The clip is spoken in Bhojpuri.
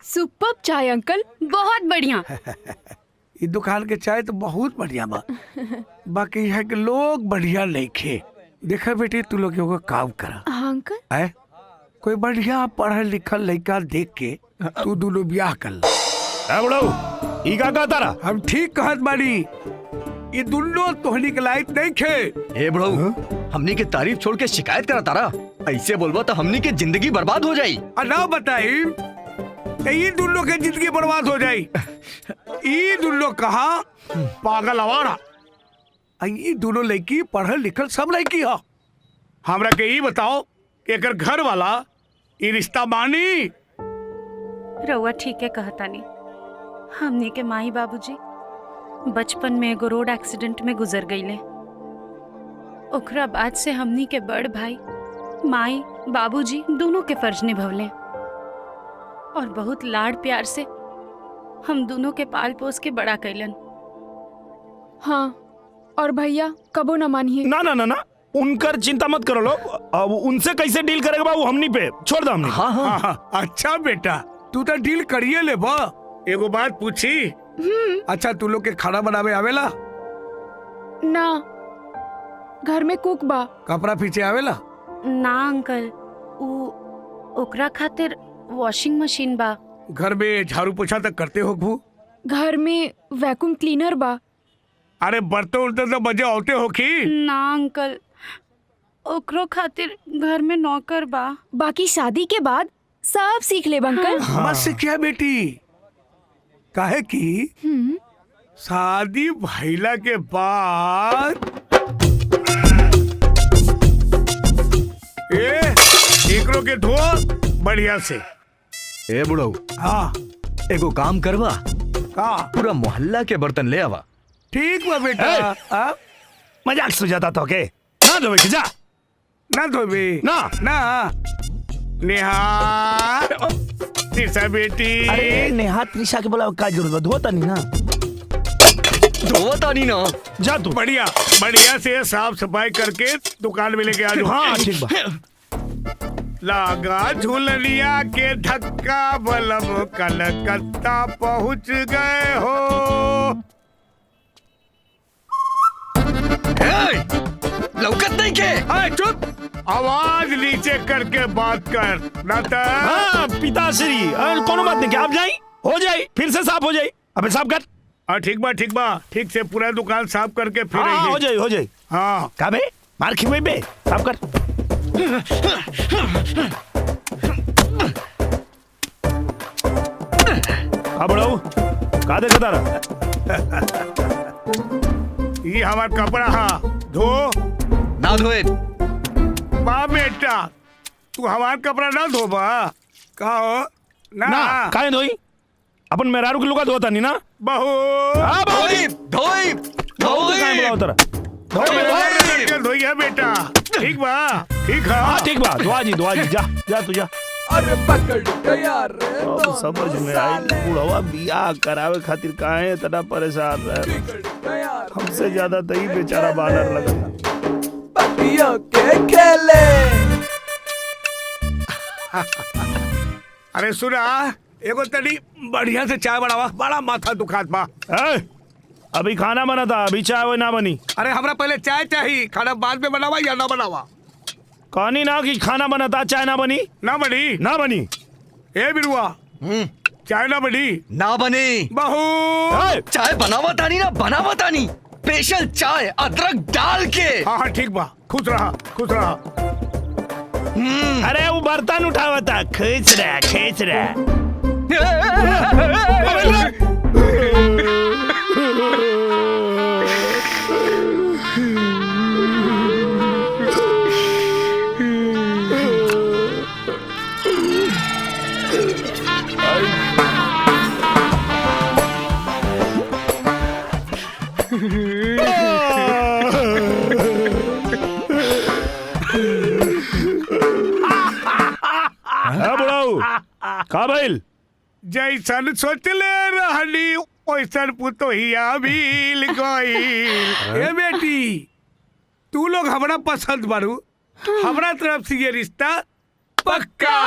सुपर्ब चाय अंकल, बहुत बढ़िया। ये दुकान के चाय तो बहुत बढ़िया बा, बाकी यहाँ के लोग बढ़िया नहीं खे। देखा बेटी, तू लोग एगो काम करा। हाँ अंकल। है कोई बढ़िया पढ़ल लिखल लड़का देख के तू दोनों ब्याह कर ला। ई का कहता रहा? हम ठीक कहत बानी, ये दोनों तोहनी के लायक नहीं खे। ए बड़ऊ, हमनी के तारीफ छोड़ के शिकायत करा तारा। ऐसे बोलबा तो हमनी के जिंदगी बर्बाद हो जाई। ना बताई ये दोनों के जिंदगी बर्बाद हो जाई। ये दोनों कहा पागल आवारा। ये दोनों लड़की पढ़ल लिखल सब लड़की है। हमरा के ये बताओ कि एकर घर वाला ये रिश्ता मानी? रउआ ठीक है कहतानी। हमनी के माई बाबूजी बचपन में एगो रोड एक्सीडेंट में गुजर गईले। ओकरा बाद से हमनी के बड़ भाई माई बाबूजी दोनों के फर्ज निभवले और बहुत लाड़ प्यार से हम दोनों के पाल पोस के बड़ा कैलन। हाँ, और भैया कबो न मानिए। ना ना ना ना, उनकर चिंता मत करो लोग। अब उनसे कैसे डील करेगा बाबू, हमनी पे छोड़ दो हमनी। हाँ हाँ, हाँ, अच्छा बेटा, तू तो डील करिए ले बा। एगो बात पूछी, अच्छा तू लोग के खाना बनावे आवेला? ना, घर में कुक बा। कपड़ा पीछे आवेला? ना अंकल, ओकरा खातिर वॉशिंग मशीन बा। घर में झाड़ू पोछा तक करते हो खूब? घर में वैक्यूम क्लीनर बा। अरे बर्तन उर्तन तो मजे होते हो की? ना अंकल, ओकरो खातिर घर में नौकर बा। बाकी शादी के बाद सब सीख ले अंकल। मत से क्या बेटी, काहे की शादी भइला के बाद एकरो के धो बढ़िया से। ए बुढ़ऊ, हाँ एगो काम करवा, का? पूरा मोहल्ला के बर्तन ले आवा। ठीक बा बेटा। हाँ? मजाक सुझाता तो के ना धोवे के जा। ना धोबे ना ना। नेहा त्रिशा बेटी। अरे नेहा त्रिशा के बोला का जरूरत, धोता नहीं ना। धोवता नहीं ना, जा तू। बढ़िया बढ़िया से साफ सफाई करके दुकान में लेके आ जाओ। हाँ ठीक बा। लागा झूलनिया के धक्का, बलम कलकत्ता पहुंच गए हो। लौकत नहीं के? चुप, आवाज नीचे करके बात कर ना तो। हाँ पिताश्री, कोनो बात नहीं, आप जाई हो जाई, फिर से साफ हो जाई। अबे साफ कर। ठीक बा ठीक बा, ठीक से पूरा दुकान साफ करके फिर हाँ आइए। हो जाई हो जाई। हाँ का बे मार खिवे बे, साफ कर। हाँ बड़ाऊ, का देखा तारा? ये हमार कपड़ा हा, धो। ना धोए। बा बेटा, तू हमार कपड़ा ना धो बा। का हो? ना काहे धोई? अपन मेहरारू के लुगा धोता नहीं ना। बहू हाँ धोई धोई धोई। काहे बुलाओ तारा? धोइया बेटा। ठीक बा, ठीक है। हाँ ठीक बा, दुआ जी जा जा तू जा। अरे पकड़ गया रे अब समझ में आई, बुढ़वा बियाह करावे खातिर काहे इतना परेशान रहे। हमसे ज्यादा तो ही बेचारा बानर लगता। पतियों के खेले। अरे सुना, एगो तनी बढ़िया से चाय बनावा, बड़ा माथा दुखात बा। अभी खाना बना था, अभी चाय ना बनी। अरे हमरा पहले चाय चाहिए, खाना बाद में बनावा या ना बनावा? कहानी ना कि खाना बना था चाय ना बनी। ना बनी ना बनी। ए बिरुआ, चाय ना बनी? ना बनी। बहू चाय बनावा तानी ना, बनावा तानी। स्पेशल चाय अदरक डाल के। हाँ ठीक बा, खुश रहा खुश रहा। अरे वो बर्तन उठावा था, खींच रहा। का भइल? जैसन सोचले रहनी वैसन पुतोहिया भील गईल। ए बेटी, तू लोग हमरा पसंद बारू, हमरा तरफ से ये रिश्ता पक्का।